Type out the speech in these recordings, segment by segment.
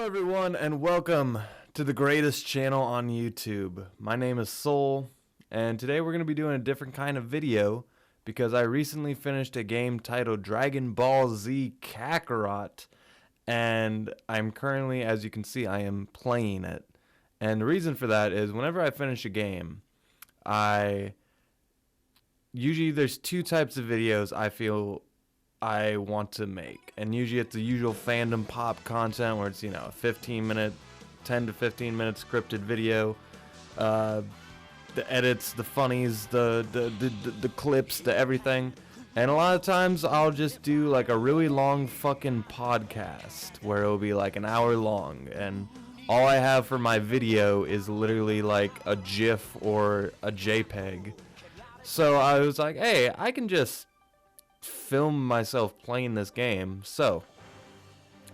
everyone, and welcome to the greatest channel on YouTube. My name is Soul, and today we're going to be doing a different kind of video because I recently finished a game titled Dragonball Z Kakarot, and I'm currently, as you can see, I am playing it. And the reason for that is whenever I finish a game, usually there's two types of videos I feel I want to make, and usually it's the usual fandom pop content where it's, you know, a 15-minute, 10 to 15 minute scripted video, the edits, the funnies, the clips, the everything. And a lot of times I'll just do like a really long fucking podcast where it'll be like an hour long, and all I have for my video is literally like a GIF or a JPEG. So I was like, hey, I can just film myself playing this game. So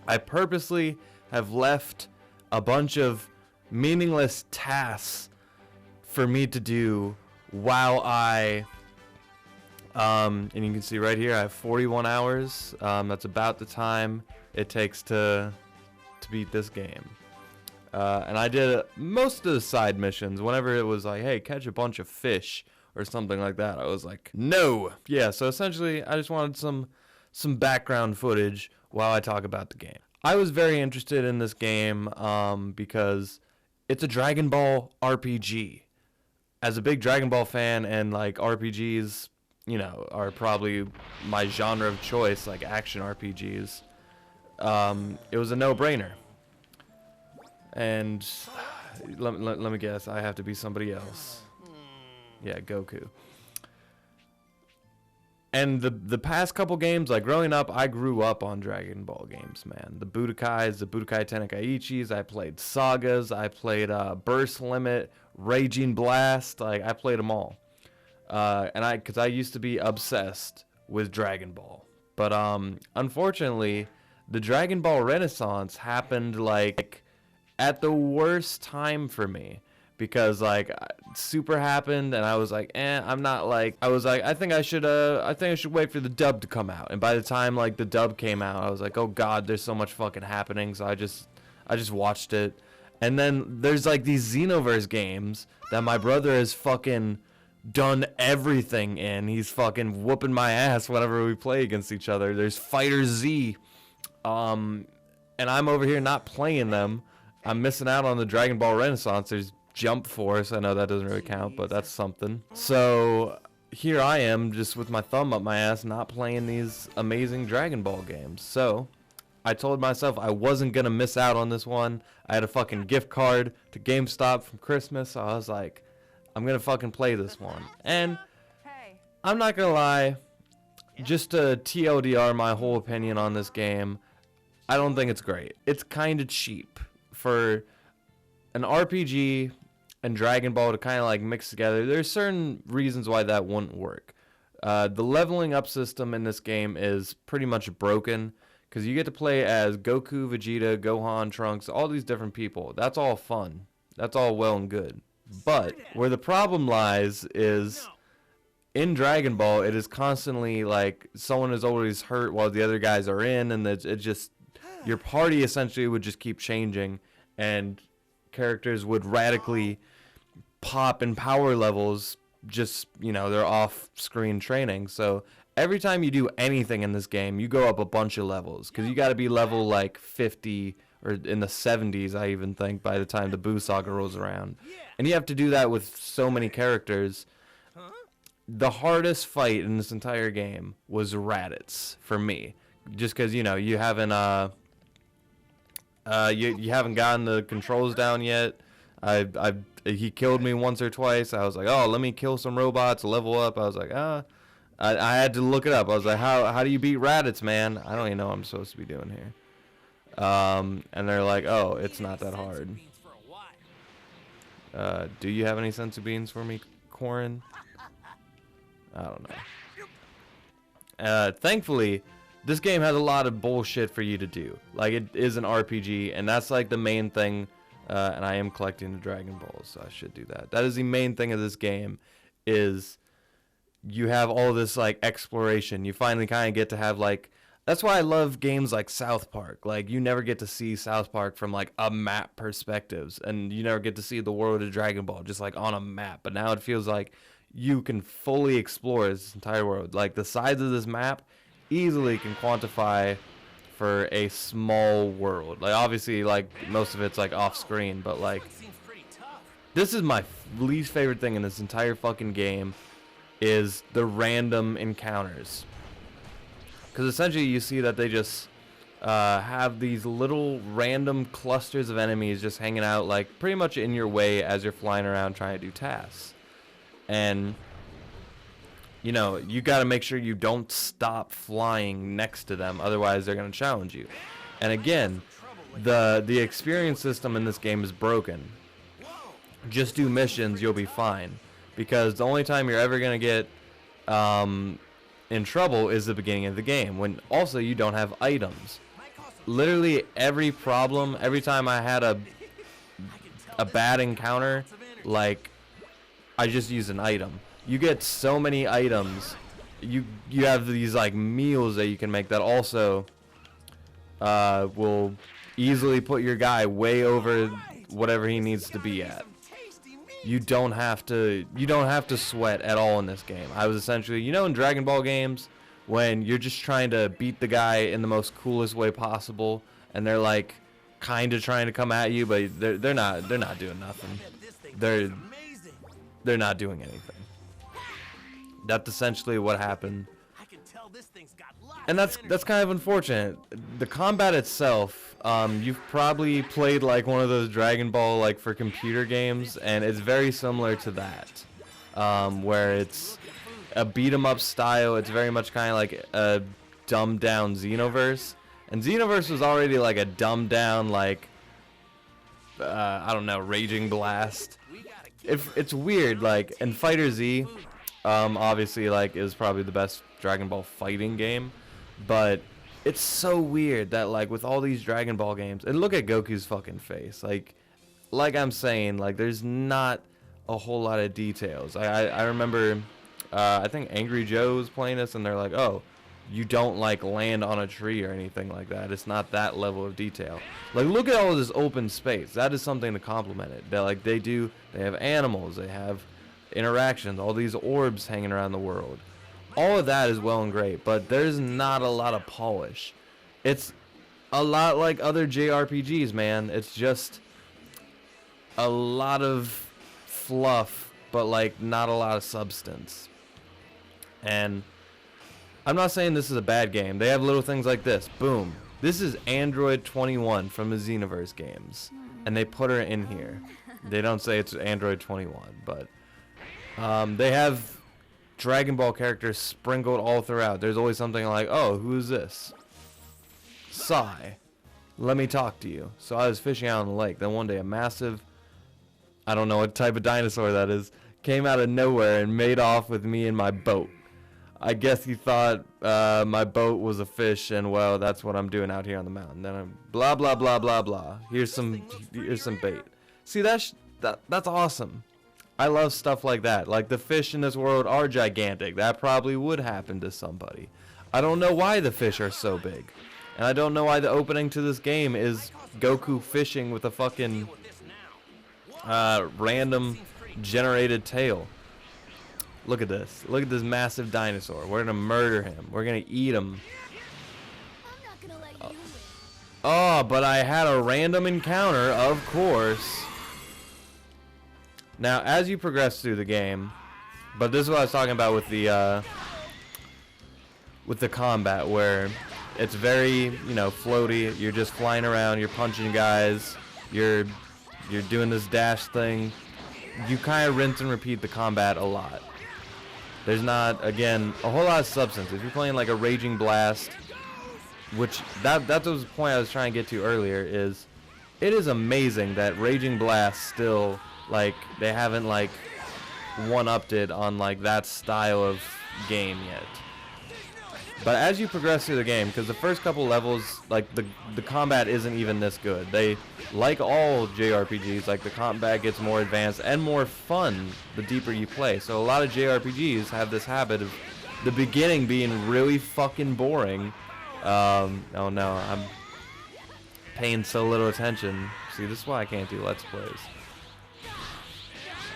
I purposely have left a bunch of meaningless tasks for me to do while and you can see right here I have 41 hours. That's about the time it takes to beat this game. And I did most of the side missions. Whenever it was like, hey, catch a bunch of fish or something like that, I was like, no. Yeah, so essentially I just wanted some background footage while I talk about the game. I was very interested in this game because it's a Dragon Ball RPG. As a big Dragon Ball fan, and like RPGs, you know, are probably my genre of choice, like action RPGs, it was a no-brainer. And let me guess, I have to be somebody else. Yeah, Goku. And the past couple games, like growing up, I grew up on Dragon Ball games, man. The Budokais, the Budokai Tenkaichis, I played Sagas, I played Burst Limit, Raging Blast, like I played them all. Because I used to be obsessed with Dragon Ball. But unfortunately, the Dragon Ball Renaissance happened like at the worst time for me. Because like Super happened and I was like, I'm not like, I was like, I think I should wait for the dub to come out. And by the time like the dub came out, I was like, oh god, there's so much fucking happening. So I just watched it. And then there's like these Xenoverse games that my brother has fucking done everything in. He's fucking whooping my ass whenever we play against each other. There's Fighter Z, and I'm over here not playing them. I'm missing out on the Dragon Ball Renaissance. There's Jump Force. I know that doesn't really count, but that's something. So here I am just with my thumb up my ass not playing these amazing Dragon Ball games. So I told myself I wasn't gonna miss out on this one. I had a fucking gift card to GameStop from Christmas, so I was like, I'm gonna fucking play this one. And I'm not gonna lie, just to TLDR my whole opinion on this game, I don't think it's great. It's kind of cheap for an RPG and Dragon Ball to kind of like mix together. There's certain reasons why that wouldn't work. The leveling up system in this game is pretty much broken because you get to play as Goku, Vegeta, Gohan, Trunks, all these different people. That's all fun. That's all well and good. But where the problem lies is in Dragon Ball, it is constantly like someone is always hurt while the other guys are in, and it just, your party essentially would just keep changing, and characters would radically pop in power levels, just, you know, they're off-screen training. So every time you do anything in this game, you go up a bunch of levels, because you got to be level like 50 or in the 70s, I even think, by the time the Buu Saga rolls around. And you have to do that with so many characters. The hardest fight in this entire game was Raditz for me, just because, you know, you haven't you haven't gotten the controls down yet. He killed me once or twice. I was like, oh, let me kill some robots, level up. I was like, I had to look it up. I was like, how do you beat Raditz, man? I don't even know what I'm supposed to be doing here. And they're like, oh, it's not that hard. Do you have any sense of beans for me, Corin? I don't know. Thankfully, this game has a lot of bullshit for you to do. Like, it is an RPG, and that's like the main thing. And I am collecting the Dragon Balls, so I should do that. That is the main thing of this game, is you have all this like exploration. You finally kind of get to have like That's why I love games like South Park. Like, you never get to see South Park from like a map perspectives, and you never get to see the world of Dragon Ball just like on a map. But now it feels like you can fully explore this entire world. Like, the size of this map easily can quantify for a small world. Like, obviously, like, most of it's like off screen, but like, this is my least favorite thing in this entire fucking game is the random encounters. Because essentially you see that they just have these little random clusters of enemies just hanging out like pretty much in your way as you're flying around trying to do tasks. And, you know, you got to make sure you don't stop flying next to them, otherwise they're going to challenge you. And again, the experience system in this game is broken. Just do missions, you'll be fine. Because the only time you're ever going to get in trouble is the beginning of the game, when also you don't have items. Literally every problem, every time I had a bad encounter, like, I just use an item. You get so many items. You have these like meals that you can make that also will easily put your guy way over whatever he needs to be at. You don't have to sweat at all in this game. I was essentially, you know, in Dragon Ball games when you're just trying to beat the guy in the most coolest way possible, and they're like kind of trying to come at you, but they're not doing nothing. They're not doing anything. That's essentially what happened. And that's kind of unfortunate. The combat itself, you've probably played like one of those Dragon Ball like for computer games, and it's very similar to that, where it's a beat 'em up style. It's very much kind of like a dumbed down Xenoverse, and Xenoverse was already like a dumbed down like I don't know, Raging Blast. It's weird, like, and Fighter Z, obviously like is probably the best Dragon Ball fighting game. But it's so weird that like with all these Dragon Ball games, and look at Goku's fucking face, like I'm saying, like there's not a whole lot of details. I remember I think Angry Joe was playing this, and they're like, oh, you don't like land on a tree or anything like that. It's not that level of detail. Like, look at all of this open space. That is something to compliment it. That like they have animals, they have interactions, all these orbs hanging around the world. All of that is well and great, but there's not a lot of polish. It's a lot like other JRPGs, man. It's just a lot of fluff, but like not a lot of substance. And I'm not saying this is a bad game. They have little things like this. Boom. This is Android 21 from the Xenoverse games, and they put her in here. They don't say it's Android 21, but they have Dragon Ball characters sprinkled all throughout. There's always something like, oh, who is this? Sai. Let me talk to you. So I was fishing out on the lake. Then one day a massive, I don't know what type of dinosaur that is, came out of nowhere and made off with me in my boat. I guess he thought my boat was a fish, and well, that's what I'm doing out here on the mountain. Then I'm blah blah blah blah blah. Here's some bait. See, that's awesome. I love stuff like that. Like, the fish in this world are gigantic. That probably would happen to somebody. I don't know why the fish are so big. And I don't know why the opening to this game is Goku fishing with a fucking random generated tail. Look at this. Look at this massive dinosaur. We're going to murder him. We're going to eat him. Oh, but I had a random encounter, of course. Now, as you progress through the game, but this is what I was talking about with the combat, where it's very, you know, floaty. You're just flying around. You're punching guys. You're doing this dash thing. You kind of rinse and repeat the combat a lot. There's not, again, a whole lot of substance. If you're playing like a Raging Blast, which that was the point I was trying to get to earlier, is it is amazing that Raging Blast still, like, they haven't like one-upped it on like that style of game yet. But as you progress through the game, because the first couple levels, like the combat isn't even this good. They, like all JRPGs, like the combat gets more advanced and more fun the deeper you play. So a lot of JRPGs have this habit of the beginning being really fucking boring, Oh no, I'm paying so little attention. See, this is why I can't do Let's Plays.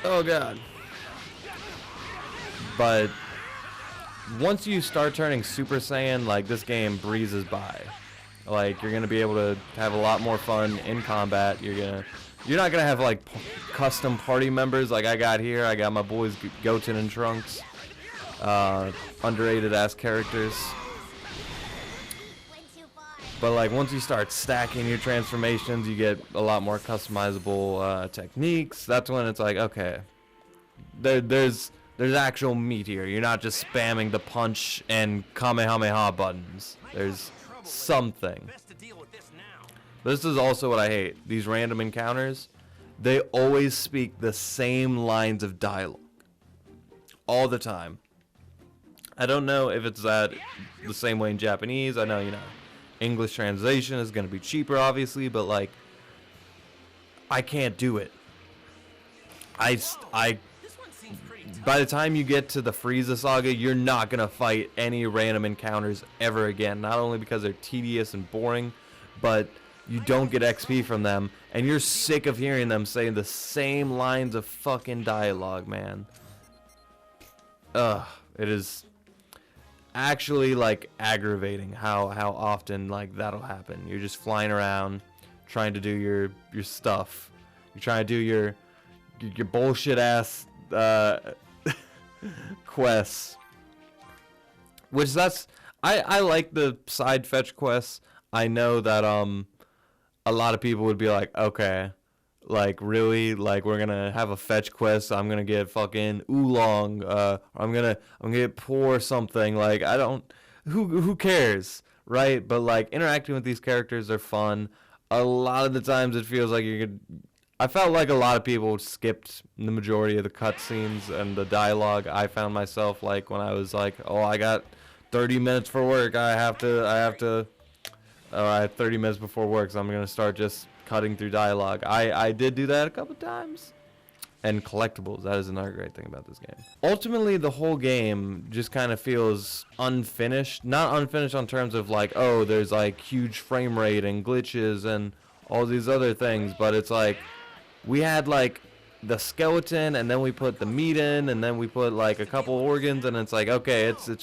Oh god. But once you start turning Super Saiyan, like, this game breezes by. Like, you're gonna be able to have a lot more fun in combat. You're not gonna have like custom party members like I got here. I got my boys Goten and Trunks, underrated ass characters. But like once you start stacking your transformations, you get a lot more customizable techniques. That's when it's like, okay, there's actual meat here. You're not just spamming the punch and Kamehameha buttons. There's something. This is also what I hate. These random encounters, they always speak the same lines of dialogue all the time. I don't know if it's that the same way in Japanese. I know, English translation is going to be cheaper, obviously, but like, I can't do it. By the time you get to the Frieza saga, you're not going to fight any random encounters ever again. Not only because they're tedious and boring, but you don't get XP from them, and you're sick of hearing them saying the same lines of fucking dialogue, man. Ugh, it is actually like aggravating how often like that'll happen. You're just flying around trying to do your stuff. You're trying to do your bullshit ass quests, which I like the side fetch quests. I know that a lot of people would be like, okay, like really, like we're gonna have a fetch quest, I'm gonna get fucking oolong, I'm gonna get poor something. Like, I don't, who cares, right? But like interacting with these characters are fun. A lot of the times it feels like I felt like a lot of people skipped the majority of the cutscenes and the dialogue. I found myself like when I was like, oh, I got 30 minutes for work. I have 30 minutes before work, so I'm gonna start just cutting through dialogue. I did do that a couple times. And collectibles, that is another great thing about this game. Ultimately, the whole game just kind of feels unfinished. Not unfinished on terms of like, oh, there's like huge frame rate and glitches and all these other things, but it's like we had like the skeleton, and then we put the meat in, and then we put like a couple organs, and it's like, okay, it's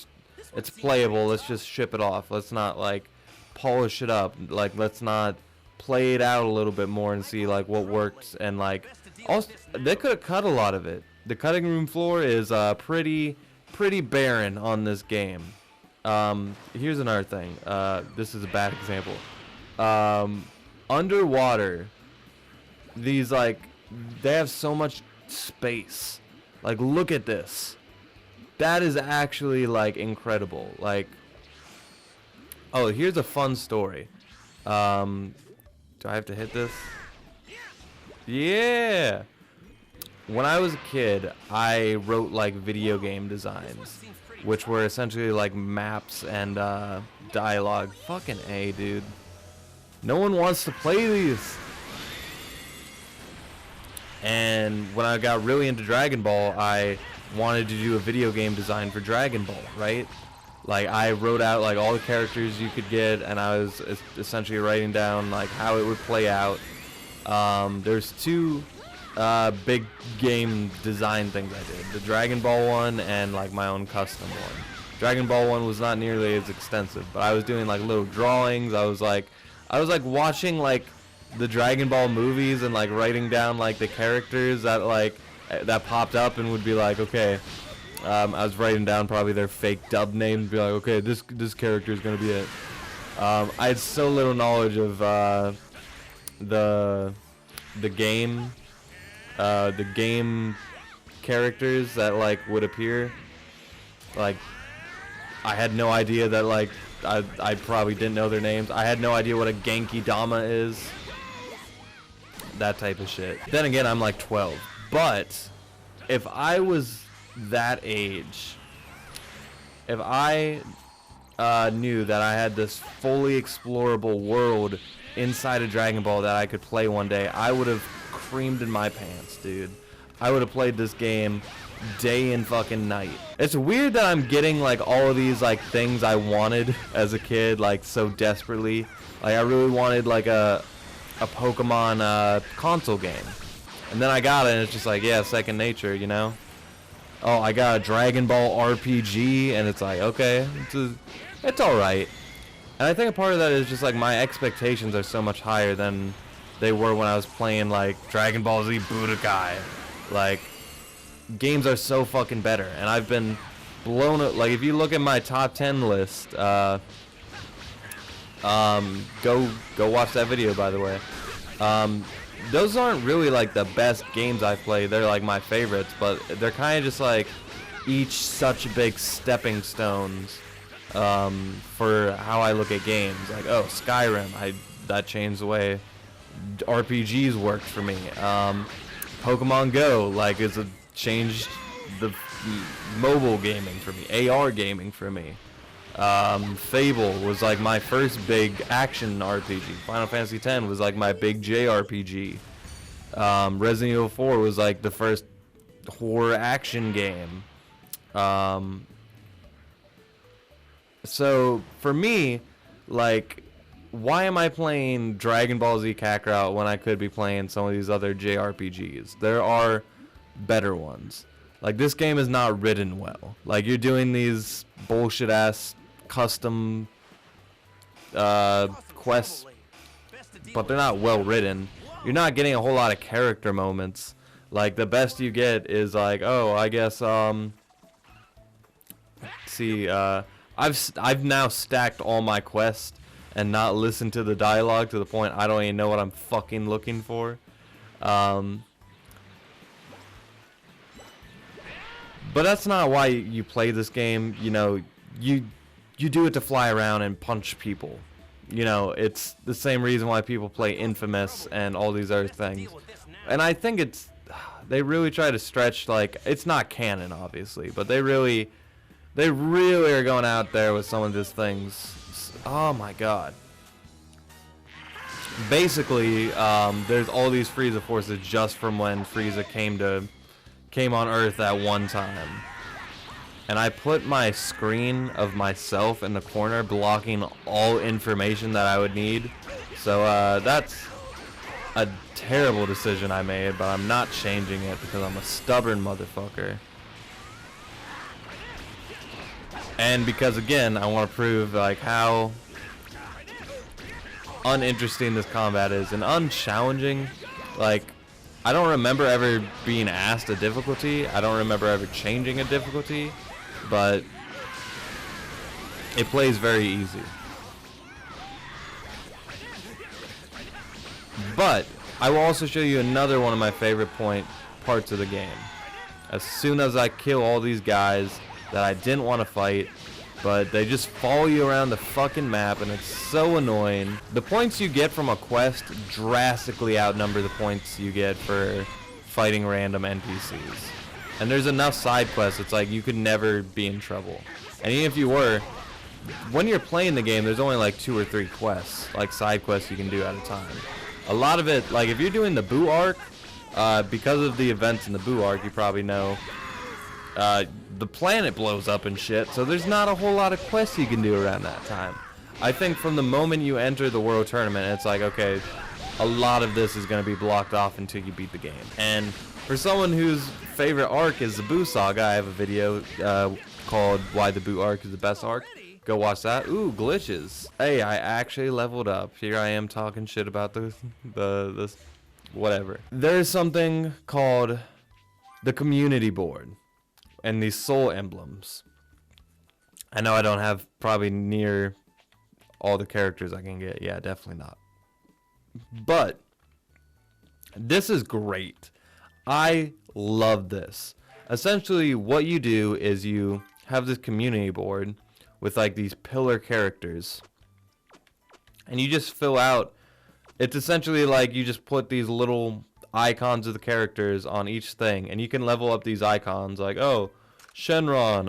playable. Let's just ship it off. Let's not like polish it up. Like, let's not play it out a little bit more and see like what works. And like, also they could have cut a lot of it. The cutting room floor is pretty barren on this game. Here's another thing. This is a bad example. Underwater, these like, they have so much space. Like, look at this. That is actually like incredible. Like, oh, here's a fun story. Do I have to hit this? Yeah. When I was a kid, I wrote like video game designs, which were essentially like maps and dialogue. Fucking A, dude. No one wants to play these. And when I got really into Dragon Ball, I wanted to do a video game design for Dragon Ball, right? Like, I wrote out like all the characters you could get, and I was essentially writing down like how it would play out. There's two big game design things I did: the Dragon Ball one and like my own custom one. Dragon Ball one was not nearly as extensive, but I was doing like little drawings. I was like watching like the Dragon Ball movies and like writing down like the characters that popped up, and would be like, okay. I was writing down probably their fake dub names, be like, okay, this character is gonna be it. I had so little knowledge of the game characters that like would appear. Like, I had no idea that like I probably didn't know their names. I had no idea what a Genki Dama is. That type of shit. Then again, I'm like 12. But if I was that age, if I knew that I had this fully explorable world inside of Dragon Ball that I could play one day, I would have creamed in my pants, dude. I would have played this game day and fucking night. It's weird that I'm getting like all of these like things I wanted as a kid, like so desperately. Like I really wanted like a Pokemon console game, and then I got it and it's just like, yeah, second nature, you know. Oh, I got a Dragon Ball RPG, and it's like, okay, it's all right. And I think a part of that is just like my expectations are so much higher than they were when I was playing like Dragon Ball Z Budokai. Like, games are so fucking better, and I've been blown up. Like, if you look at my top 10 list, go watch that video, by the way. Those aren't really like the best games I've played. They're like my favorites, but they're kind of just like each such big stepping stones for how I look at games. Like, oh, Skyrim, that changed the way RPGs worked for me. Pokemon Go, like, changed the mobile gaming for me, AR gaming for me. Fable was like my first big action RPG. Final Fantasy X was like my big JRPG. Resident Evil 4 was like the first horror action game. So for me, like, why am I playing Dragon Ball Z Kakarot when I could be playing some of these other JRPGs? There are better ones. Like, this game is not written well. Like, you're doing these bullshit ass custom quests, but they're not well written. You're not getting a whole lot of character moments. Like, the best you get is like, oh, I guess let's see, I've now stacked all my quests and not listened to the dialogue to the point I don't even know what I'm fucking looking for. But that's not why you play this game. You know, you do it to fly around and punch people. You know, it's the same reason why people play Infamous and all these other things. And I think they really try to stretch, like, it's not canon obviously, but they really are going out there with some of these things. Oh my god. Basically, there's all these Frieza forces just from when Frieza came on Earth at one time. And I put my screen of myself in the corner, blocking all information that I would need. So that's a terrible decision I made, but I'm not changing it because I'm a stubborn motherfucker. And because, again, I want to prove like how uninteresting this combat is and unchallenging. Like, I don't remember ever being asked a difficulty. I don't remember ever changing a difficulty, but it plays very easy. But I will also show you another one of my favorite parts of the game. As soon as I kill all these guys that I didn't want to fight, but they just follow you around the fucking map, and it's so annoying. The points you get from a quest drastically outnumber the points you get for fighting random NPCs. And there's enough side quests, it's like you could never be in trouble. And even if you were, when you're playing the game, there's only like 2 or 3 quests, like side quests you can do at a time. A lot of it, like if you're doing the Boo arc, because of the events in the Boo arc, you probably know, the planet blows up and shit, so there's not a whole lot of quests you can do around that time. I think from the moment you enter the World Tournament, it's like, okay, a lot of this is going to be blocked off until you beat the game. And for someone whose favorite arc is the Boo Saga, I have a video called Why the Boo Arc is the Best Arc. Go watch that. Ooh, glitches. Hey, I actually leveled up. Here I am talking shit about the whatever. There's something called the community board and these soul emblems. I know I don't have probably near all the characters I can get. Yeah, definitely not. But this is great. I love this. Essentially, what you do is you have this community board with like these pillar characters, and you just fill out. It's essentially like you just put these little icons of the characters on each thing, and you can level up these icons. Like, oh, Shenron,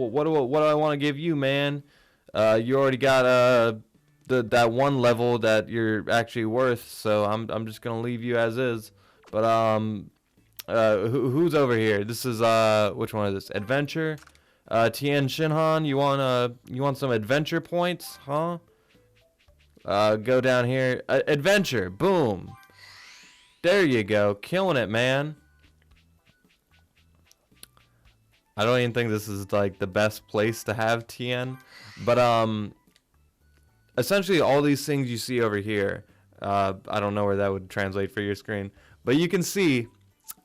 what do I want to give you, man? You already got that one level that you're actually worth, so I'm just gonna leave you as is. But Who's over here? This is which one is this? Adventure. Tien Shinhan, you want some adventure points, huh? Go down here. Adventure. Boom. There you go. Killing it, man. I don't even think this is like the best place to have Tien, but essentially all these things you see over here, I don't know where that would translate for your screen, but you can see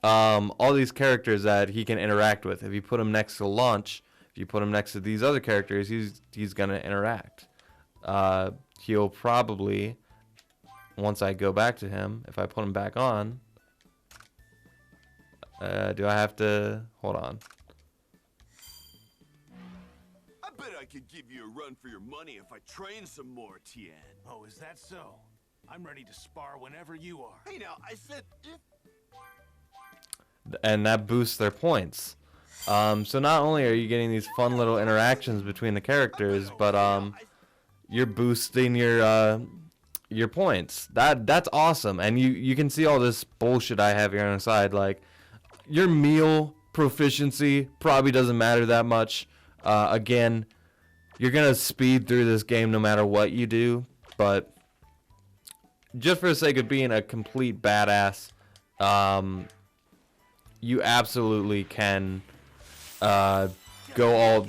all these characters that he can interact with. If you put him next to Launch, if you put him next to these other characters, he's gonna interact. He'll probably, once I go back to him, if I put him back on, do I have to, hold on. I bet I could give you a run for your money if I train some more, Tien. Oh, is that so? I'm ready to spar whenever you are. Hey now, I said if... And that boosts their points. So not only are you getting these fun little interactions between the characters, but you're boosting your points. That's awesome. And you can see all this bullshit I have here on the side, like your meal proficiency probably doesn't matter that much. Again, you're gonna speed through this game no matter what you do, but just for the sake of being a complete badass, you absolutely can go all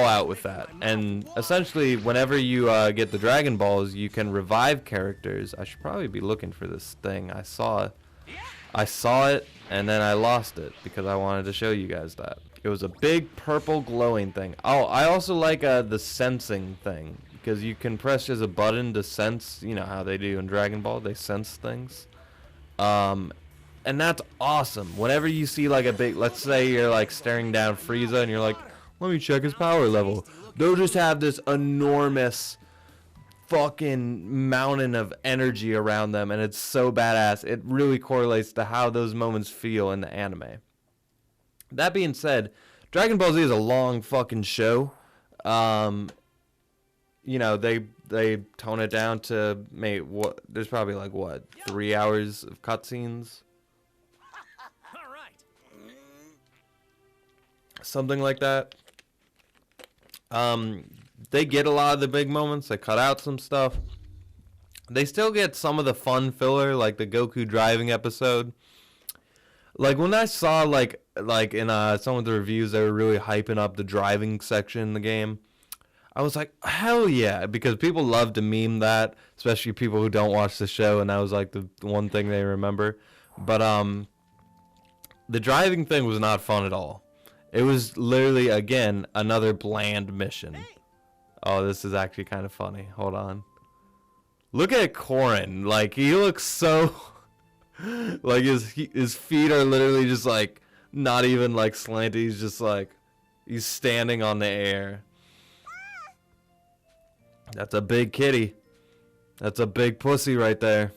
out with that. And essentially, whenever you get the Dragon Balls, you can revive characters. I should probably be looking for this thing. I saw it, and then I lost it because I wanted to show you guys that. It was a big purple glowing thing. Oh, I also like the sensing thing, because you can press as a button to sense, you know how they do in Dragon Ball, they sense things. And that's awesome. Whenever you see like a big, let's say you're like staring down Frieza and you're like, let me check his power level. They'll just have this enormous fucking mountain of energy around them, and it's so badass. It really correlates to how those moments feel in the anime. That being said, Dragon Ball Z is a long fucking show. You know, they tone it down to there's probably like what, 3 hours of cutscenes? All right. Something like that. They get a lot of the big moments. They cut out some stuff. They still get some of the fun filler, like the Goku driving episode. Like when I saw like in some of the reviews, they were really hyping up the driving section in the game. I was like, hell yeah, because people love to meme that, especially people who don't watch the show, and that was like the one thing they remember. But the driving thing was not fun at all. It was literally, again, another bland mission. Oh, this is actually kind of funny. Hold on. Look at Korin. Like, he looks so... like, his feet are literally just, like, not even, like, slanted. He's just, like, he's standing on the air. That's a big kitty. That's a big pussy right there.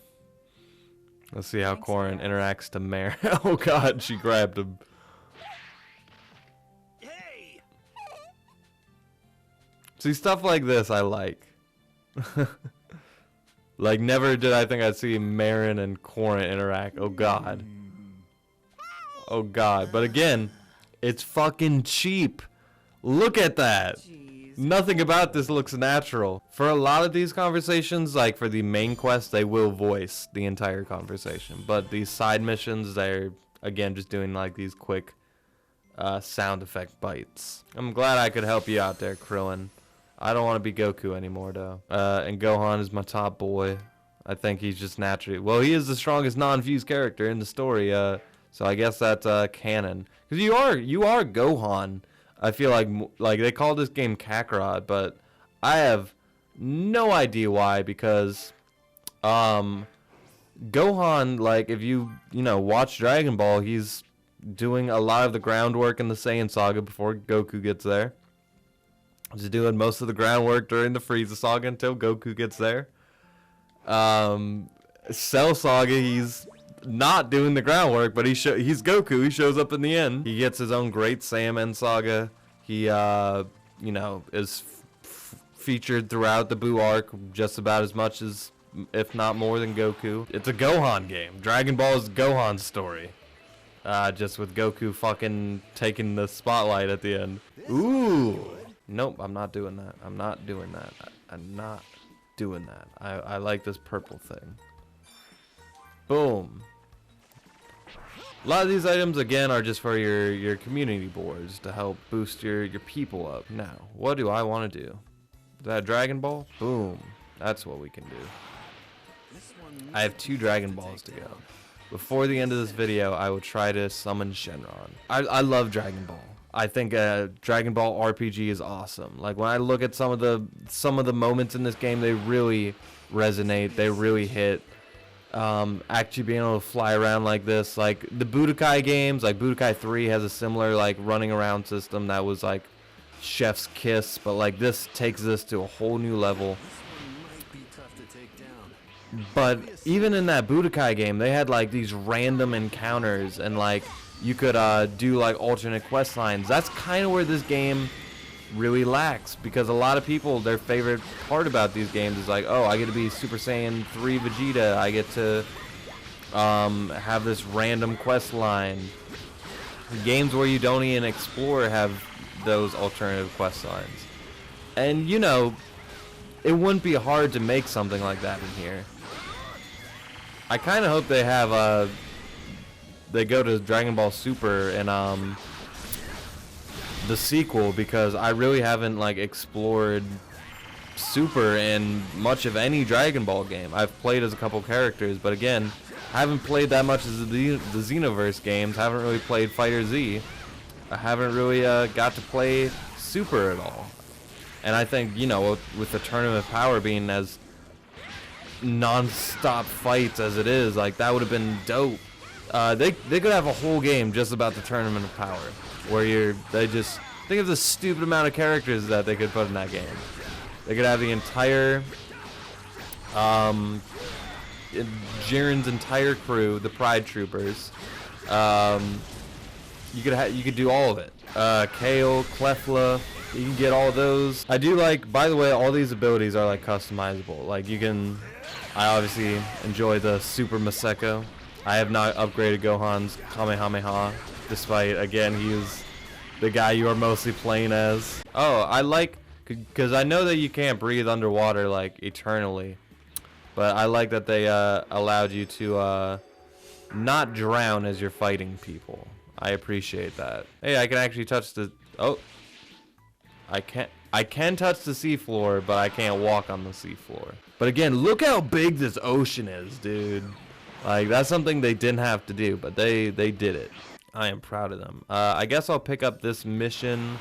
Let's see how Korin interacts to Mare. Oh, God, she grabbed him. See, stuff like this I like. Like, never did I think I'd see Marin and Korin interact. Oh, God. Oh, God. But again, it's fucking cheap. Look at that. Jeez. Nothing about this looks natural. For a lot of these conversations, like for the main quest, they will voice the entire conversation. But these side missions, they're, again, just doing like these quick sound effect bites. I'm glad I could help you out there, Krillin. I don't want to be Goku anymore, though. And Gohan is my top boy. I think he's just naturally... Well, he is the strongest non-fused character in the story, so I guess that's canon. Because you are Gohan. I feel like they call this game Kakarot, but I have no idea why, because Gohan, like, if you watch Dragon Ball, he's doing a lot of the groundwork in the Saiyan saga before Goku gets there. He's doing most of the groundwork during the Frieza saga until Goku gets there. Cell saga, he's not doing the groundwork, but he's Goku. He shows up in the end. He gets his own Great Saiyaman saga. He, is featured throughout the Buu arc just about as much as, if not more than Goku. It's a Gohan game. Dragon Ball is Gohan's story. just with Goku fucking taking the spotlight at the end. Ooh. Nope, I'm not doing that. I'm not doing that. I'm not doing that. I like this purple thing. Boom. A lot of these items, again, are just for your community boards to help boost your people up. Now, what do I want to do? Is that a Dragon Ball? Boom. That's what we can do. I have 2 Dragon Balls to go. Before the end of this video, I will try to summon Shenron. I love Dragon Ball. I think Dragon Ball RPG is awesome. Like, when I look at some of the moments in this game, they really resonate. They really hit. Actually being able to fly around like this, like the Budokai games, like Budokai 3 has a similar like running around system that was like chef's kiss, but like this takes this to a whole new level. But even in that Budokai game, they had like these random encounters, and like you could do like alternate quest lines. That's kind of where this game really lacks, because a lot of people, their favorite part about these games is like, oh, I get to be Super Saiyan 3 Vegeta, I get to have this random quest line. Games where you don't even explore have those alternative quest lines. And you know, it wouldn't be hard to make something like that in here. I kind of hope they have they go to Dragon Ball Super and the sequel, because I really haven't like explored Super in much of any Dragon Ball game. I've played as a couple characters, but again, I haven't played that much as the Xenoverse games. Haven't really played Fighter Z. I haven't really got to play Super at all. And I think, you know, with the Tournament of Power being as non-stop fights as it is, like that would have been dope. They could have a whole game just about the Tournament of Power, where they just think of the stupid amount of characters that they could put in that game. They could have the entire Jiren's entire crew, the Pride Troopers. You could do all of it. Kale, Clefla, you can get all those. I do like, by the way, all these abilities are like customizable. Like you can, I obviously enjoy the Super Maseko. I have not upgraded Gohan's Kamehameha, despite, again, he is the guy you are mostly playing as. Oh, I like, because I know that you can't breathe underwater, like, eternally. But I like that they allowed you to not drown as you're fighting people. I appreciate that. Hey, I can actually touch the, oh. I can touch the seafloor, but I can't walk on the seafloor. But again, look how big this ocean is, dude. Like, that's something they didn't have to do, but they did it. I am proud of them. I guess I'll pick up this mission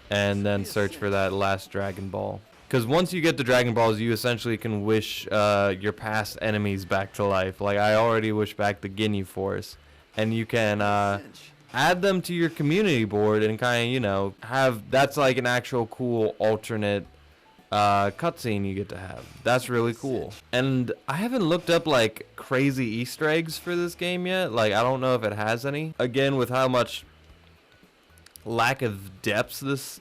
and then search for that last Dragon Ball. Because once you get the Dragon Balls, you essentially can wish your past enemies back to life. Like, I already wish back the Ginyu Force. And you can add them to your community board and kind of, you know, have, that's like an actual cool alternate cutscene you get to have. That's really cool. And I haven't looked up like crazy Easter eggs for this game yet. Like, I don't know if it has any. Again, with how much lack of depth this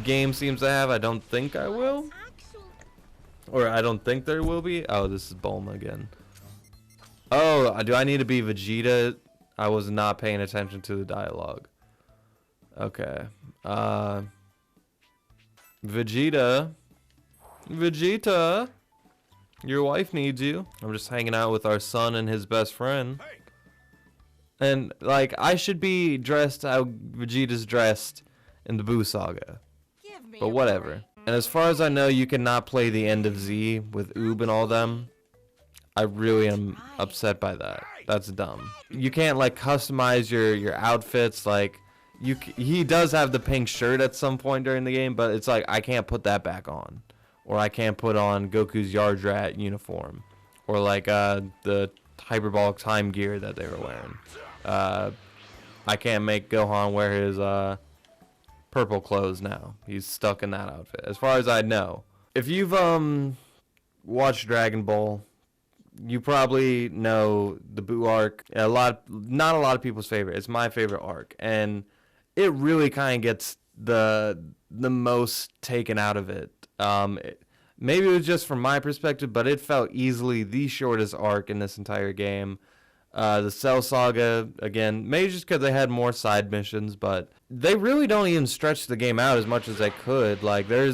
game seems to have, I don't think I will. Or I don't think there will be. Oh, this is Bulma again. Oh, do I need to be Vegeta? I was not paying attention to the dialogue. Okay. Vegeta, your wife needs you. I'm just hanging out with our son and his best friend. And, like, I should be dressed how Vegeta's dressed in the Buu Saga. But whatever. And as far as I know, you cannot play the end of Z with Oob and all them. I really am upset by that. That's dumb. You can't, like, customize your outfits, like... He does have the pink shirt at some point during the game, but it's like I can't put that back on, or I can't put on Goku's Yardrat uniform, or like the hyperbolic time gear that they were wearing. I can't make Gohan wear his purple clothes now. He's stuck in that outfit, as far as I know. If you've watched Dragon Ball, you probably know the Buu arc. Not a lot of people's favorite. It's my favorite arc, and it really kind of gets the most taken out of it. Maybe it was just from my perspective, but it felt easily the shortest arc in this entire game. The Cell Saga, again, maybe just because they had more side missions, but they really don't even stretch the game out as much as they could. Like, there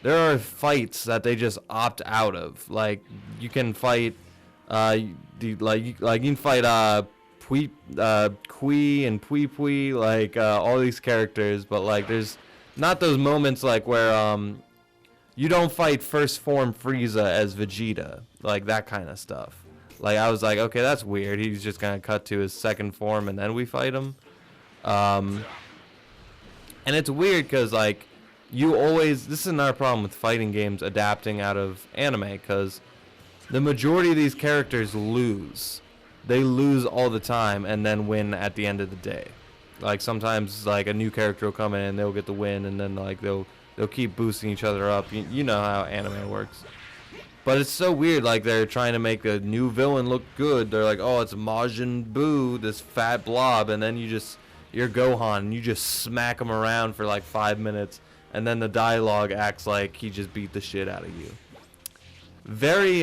are fights that they just opt out of. Like, you can fight, you can fight, Kui and Pui, like, all these characters, but, like, there's not those moments, like, where, you don't fight first form Frieza as Vegeta, like, that kind of stuff. Like, I was like, okay, that's weird. He's just gonna cut to his second form and then we fight him. And it's weird because, like, this is another problem with fighting games adapting out of anime, because the majority of these characters lose. They lose all the time and then win at the end of the day. Like, sometimes, like, a new character will come in and they'll get the win, and then, like, they'll keep boosting each other up. You know how anime works. But it's so weird, like, they're trying to make a new villain look good. They're like, oh, it's Majin Buu, this fat blob, and then you're Gohan, and you just smack him around for like 5 minutes, and then the dialogue acts like he just beat the shit out of you. Very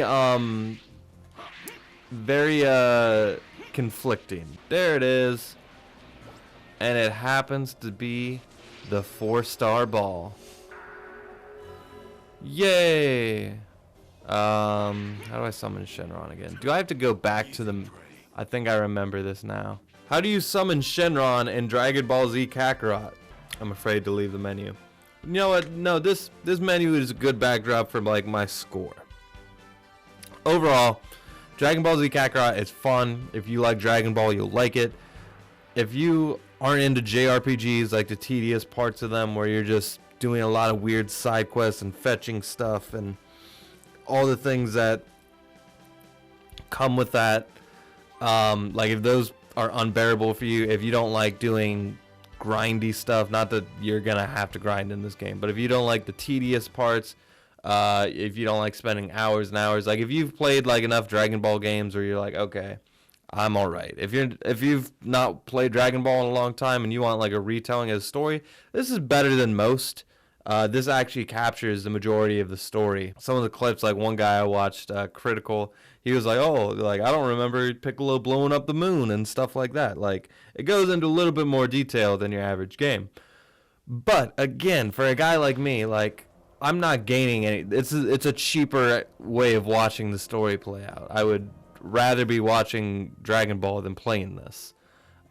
conflicting. There it is. And it happens to be the 4-star ball. Yay! How do I summon Shenron again? Do I have to go back to the... I think I remember this now. How do you summon Shenron in Dragon Ball Z Kakarot? I'm afraid to leave the menu. You know what? No, this menu is a good backdrop for, like, my score. Overall, Dragon Ball Z Kakarot is fun. If you like Dragon Ball, you'll like it. If you aren't into JRPGs, like the tedious parts of them where you're just doing a lot of weird side quests and fetching stuff and all the things that come with that, like, if those are unbearable for you, if you don't like doing grindy stuff, not that you're gonna have to grind in this game, but if you don't like the tedious parts, if you don't like spending hours and hours, like, if you've played like enough Dragon Ball games where you're like, okay, I'm alright. If you've not played Dragon Ball in a long time and you want like a retelling of the story, this is better than most. This actually captures the majority of the story. Some of the clips, like one guy I watched, Critical, he was like, oh, like, I don't remember Piccolo blowing up the moon and stuff like that. Like, it goes into a little bit more detail than your average game. But, again, for a guy like me, like, I'm not gaining any... It's a cheaper way of watching the story play out. I would rather be watching Dragon Ball than playing this.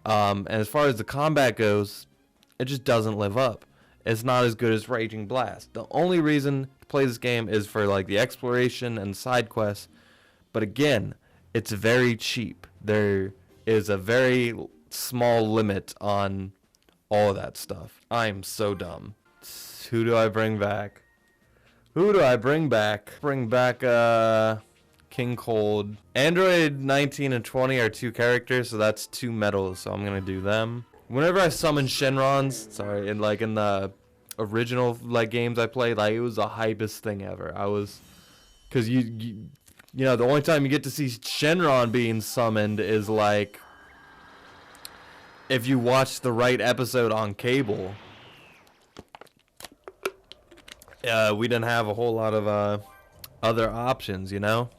And as far as the combat goes, it just doesn't live up. It's not as good as Raging Blast. The only reason to play this game is for, like, the exploration and side quests. But again, it's very cheap. There is a very small limit on all of that stuff. I'm so dumb. Who do I bring back? Who do I bring back? Bring back, King Cold. Android 19 and 20 are 2 characters, so that's 2 medals, so I'm gonna do them. Whenever I summon Shenrons, in the original, like, games I played, like, it was the hypest thing ever. Cause you know, the only time you get to see Shenron being summoned is, like, if you watch the right episode on cable. We didn't have a whole lot of other options, you know?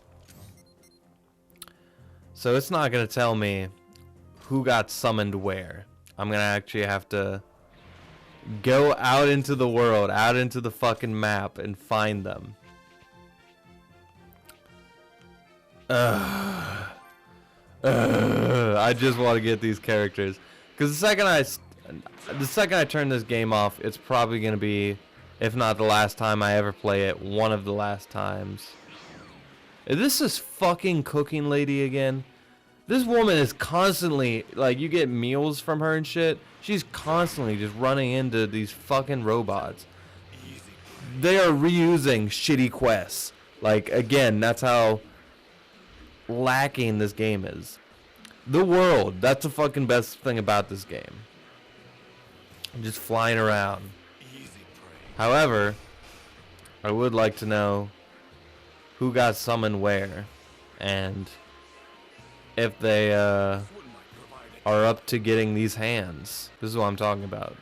So it's not gonna tell me who got summoned where. I'm gonna actually have to go out into the world, out into the fucking map, and find them. I just want to get these characters, because the second I turn this game off, it's probably gonna be, if not the last time I ever play it, one of the last times. Is this fucking cooking lady again? This woman is constantly, like, you get meals from her and shit. She's constantly just running into these fucking robots. They are reusing shitty quests. Like, again, that's how lacking this game is. The world, that's the fucking best thing about this game. Just flying around. However, I would like to know who got summoned where, and if they are up to getting these hands. This is what I'm talking about.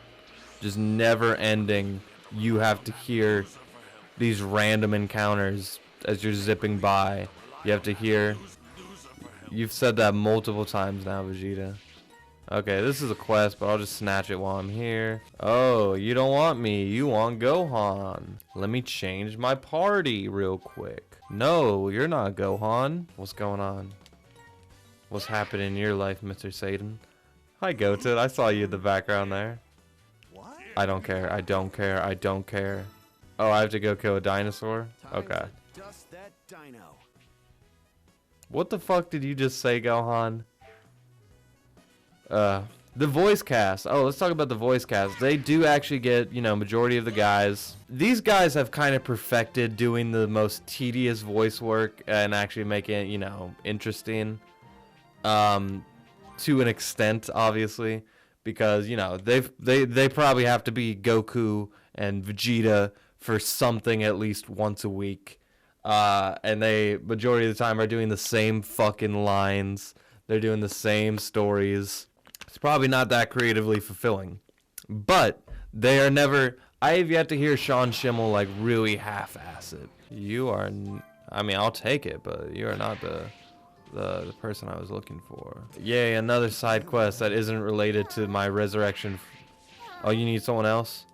Just never ending. You have to hear these random encounters as you're zipping by. You have to hear You've said that multiple times now, Vegeta. Okay, this is a quest, but I'll just snatch it while I'm here. Oh, you don't want me. You want Gohan. Let me change my party real quick. No, you're not Gohan. What's going on? What's happening in your life, Mr. Satan? Hi, Goten. I saw you in the background there. What? I don't care. I don't care. I don't care. Oh, I have to go kill a dinosaur? Okay. Dust that dino. What the fuck did you just say, Gohan? The voice cast. Oh, let's talk about the voice cast. They do actually get, you know, majority of the guys. These guys have kind of perfected doing the most tedious voice work and actually making it, you know, interesting. To an extent, obviously, because, you know, they probably have to be Goku and Vegeta for something at least once a week. And they majority of the time are doing the same fucking lines. They're doing the same stories. It's probably not that creatively fulfilling, but they are never. I have yet to hear Sean Schimmel like really half-ass it. You are. I mean, I'll take it, but you are not the person I was looking for. Yay, another side quest that isn't related to my resurrection. Oh, you need someone else?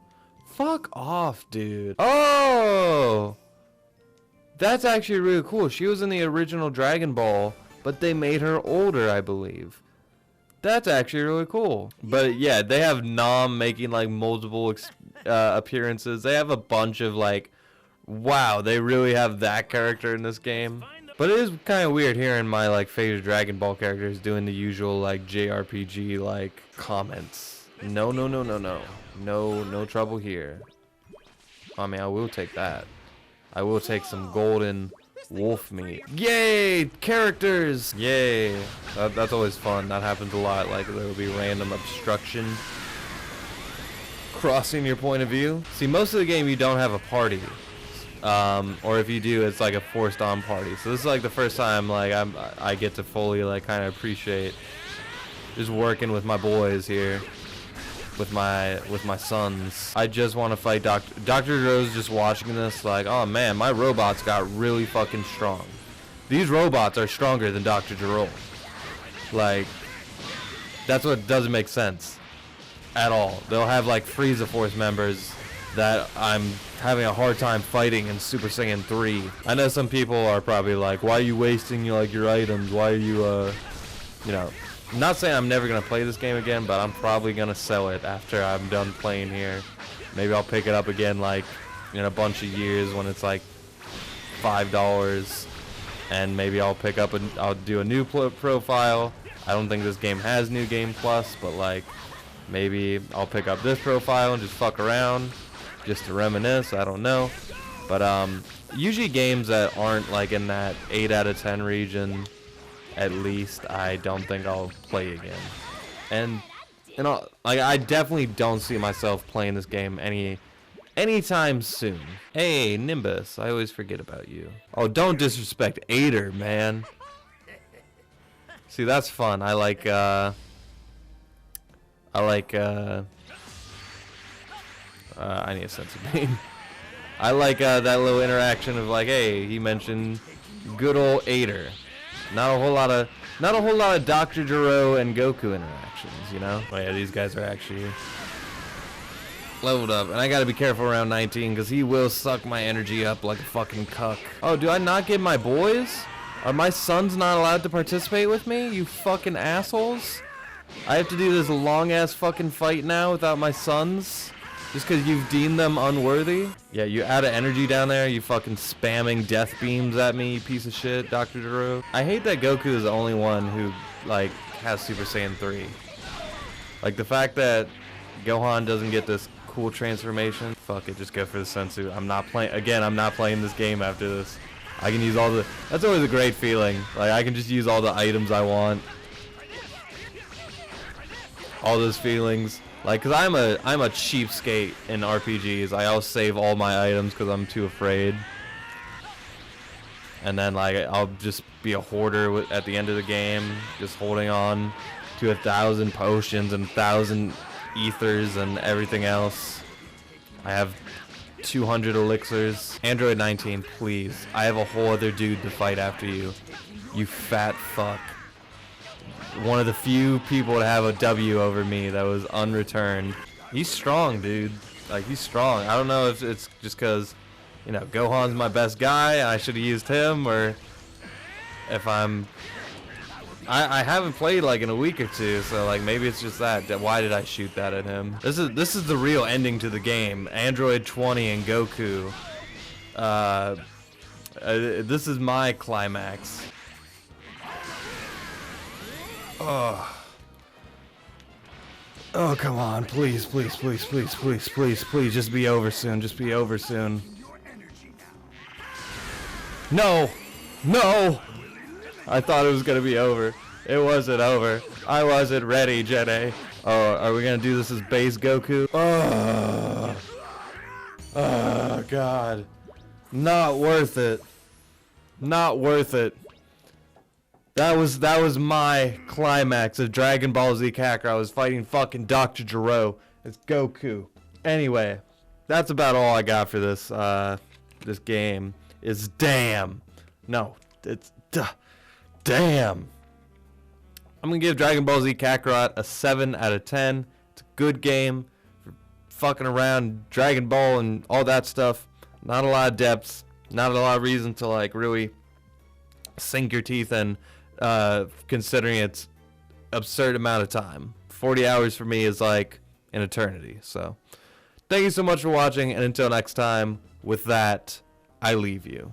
Fuck off, dude. Oh, that's actually really cool. She was in the original Dragon Ball, but they made her older, I believe. That's actually really cool. But yeah, they have Nam making like multiple appearances. They have a bunch of like, wow, they really have that character in this game. But it is kind of weird hearing my like favorite Dragon Ball characters doing the usual like JRPG like comments. No, no, no, no, no. No, no trouble here. I mean, I will take that. I will take some golden wolf meat. Yay! Characters! Yay! That's always fun. That happens a lot. Like, there will be random obstruction crossing your point of view. See, most of the game you don't have a party. Or if you do, it's like a forced on party. So this is like the first time like I get to fully like kind of appreciate just working with my boys here. With my sons. I just want to fight Dr. Joe's just watching this like, oh man, my robots got really fucking strong. These robots are stronger than Dr. Gero. Like, that's what doesn't make sense at all. They'll have like Frieza Force members that I'm having a hard time fighting in Super Saiyan 3. I know some people are probably like, why are you wasting like your items? Why are you you know, I'm not saying I'm never gonna play this game again, but I'm probably gonna sell it after I'm done playing here. Maybe I'll pick it up again like in a bunch of years when it's like $5, and maybe I'll pick up and I'll do a new profile. I don't think this game has New Game Plus, but like maybe I'll pick up this profile and just fuck around, just to reminisce. I don't know, but usually games that aren't like in that 8 out of 10 region. At least I don't think I'll play again, and I definitely don't see myself playing this game anytime soon. Hey Nimbus, I always forget about you. Oh, don't disrespect Ader, man. See, that's fun. I need a sense of name. I like that little interaction of like, hey, he mentioned good old Ader. Not a whole lot of Dr. Gero and Goku interactions, you know? Oh yeah, these guys are actually leveled up, and I gotta be careful around 19 because he will suck my energy up like a fucking cuck. Oh, do I not get my boys? Are my sons not allowed to participate with me? You fucking assholes! I have to do this long ass fucking fight now without my sons? Just because you've deemed them unworthy? Yeah, you out of energy down there, you fucking spamming death beams at me, you piece of shit, Dr. Gero. I hate that Goku is the only one who, like, has Super Saiyan 3. Like, the fact that Gohan doesn't get this cool transformation, fuck it, just go for the Sensu. I'm not playing this game after this. I can use all the, that's always a great feeling. Like, I can just use all the items I want. All those feelings. Like, cause I'm a cheapskate in RPGs. I always save all my items cause I'm too afraid. And then like I'll just be a hoarder at the end of the game, just holding on to 1,000 potions and 1,000 ethers and everything else. I have 200 elixirs. Android 19, please. I have a whole other dude to fight after you. You fat fuck. one of the few people to have a W over me that was unreturned. He's strong, dude. Like, he's strong. I don't know if it's just because, you know, Gohan's my best guy, I should have used him, or if I haven't played like in a week or two, so like maybe it's just that. Why did I shoot that at him? This is the real ending to the game. Android 20 and Goku. This is my climax. Oh. Oh, come on. Please, please, please, please, please, please, please. Just be over soon. Just be over soon. No. No. I thought it was going to be over. It wasn't over. I wasn't ready, Jedi. Oh, are we going to do this as base Goku? Oh. Oh, God. Not worth it. Not worth it. That was my climax of Dragon Ball Z Kakarot. I was fighting fucking Dr. Gero. It's Goku. Anyway, that's about all I got for this this game. Is damn. No, it's damn. I'm gonna give Dragon Ball Z Kakarot a 7 out of 10. It's a good game for fucking around Dragon Ball and all that stuff. Not a lot of depths. Not a lot of reason to like really sink your teeth in. Considering its absurd amount of time. 40 hours for me is like an eternity. So thank you so much for watching, and until next time, with that, I leave you.